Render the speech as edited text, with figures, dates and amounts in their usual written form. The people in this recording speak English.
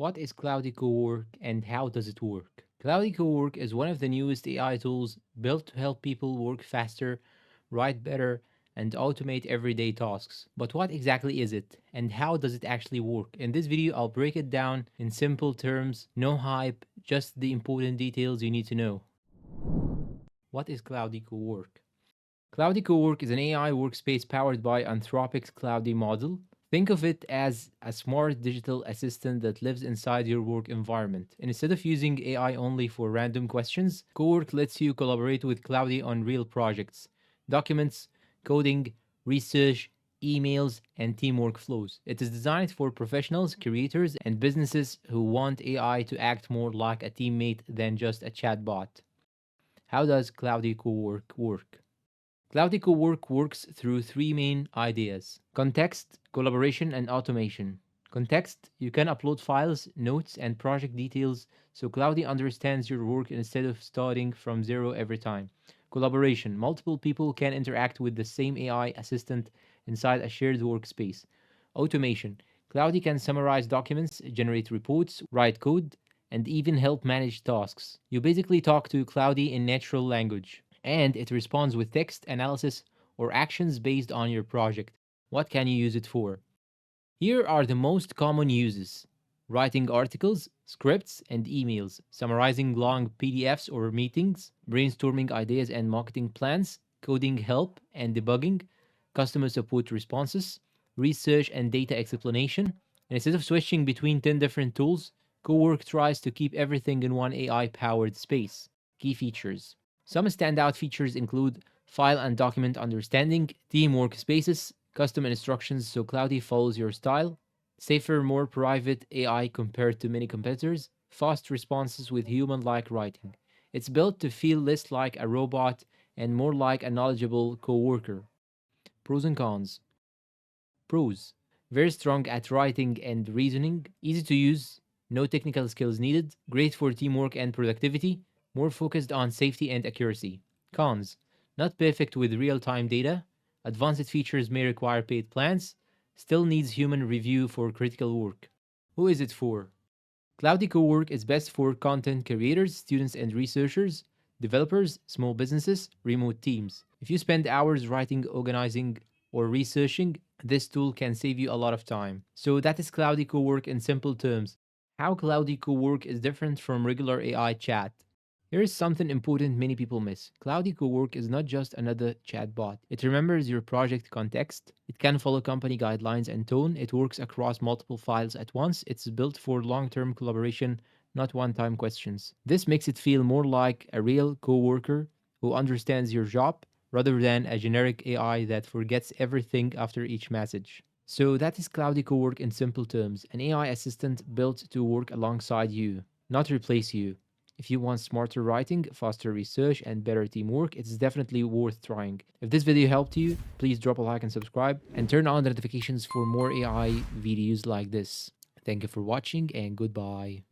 What is Claude Cowork and how does it work? Claude Cowork is one of the newest AI tools built to help people work faster, write better, and automate everyday tasks. But what exactly is it and how does it actually work? In this video, I'll break it down in simple terms, no hype, just the important details you need to know. What is Claude Cowork? Claude Cowork is an AI workspace powered by Anthropic's Claude model. Think of it as a smart digital assistant that lives inside your work environment. And instead of using AI only for random questions, Cowork lets you collaborate with Claude on real projects, documents, coding, research, emails, and teamwork flows. It is designed for professionals, creators, and businesses who want AI to act more like a teammate than just a chatbot. How does Claude Cowork work? Cloud Cowork works through three main ideas: context, collaboration, and automation. Context: you can upload files, notes, and project details so Cloudy understands your work instead of starting from zero every time. Collaboration: multiple people can interact with the same AI assistant inside a shared workspace. Automation: Cloudy can summarize documents, generate reports, write code, and even help manage tasks. You basically talk to Cloudy in natural language and it responds with text analysis or actions based on your project. What can you use it for? Here are the most common uses: writing articles, scripts, and emails, summarizing long PDFs or meetings, brainstorming ideas and marketing plans, coding help and debugging, customer support responses, research and data explanation. And instead of switching between 10 different tools, Cowork tries to keep everything in one AI powered space. Key features: some standout features include file and document understanding, team workspaces, custom instructions so Cloudy follows your style, safer, more private AI compared to many competitors, fast responses with human like writing. It's built to feel less like a robot and more like a knowledgeable coworker. Pros and cons. Pros: very strong at writing and reasoning, easy to use, no technical skills needed, great for teamwork and productivity, more focused on safety and accuracy. Cons: not perfect with real time data, advanced features may require paid plans, still needs human review for critical work. Who is it for? Cloudy Cowork is best for content creators, students and researchers, developers, small businesses, remote teams. If you spend hours writing, organizing, or researching, this tool can save you a lot of time. So that is Cloudy Cowork in simple terms. How Cloudy Cowork is different from regular AI chat. Here is something important many people miss. Cloudy Cowork is not just another chatbot. It remembers your project context. It can follow company guidelines and tone. It works across multiple files at once. It's built for long-term collaboration, not one-time questions. This makes it feel more like a real coworker who understands your job rather than a generic AI that forgets everything after each message. So that is Cloudy Cowork in simple terms, an AI assistant built to work alongside you, not replace you. If you want smarter writing, faster research, and better teamwork, it's definitely worth trying. If this video helped you, please drop a like and subscribe, and turn on the notifications for more AI videos like this. Thank you for watching, and goodbye.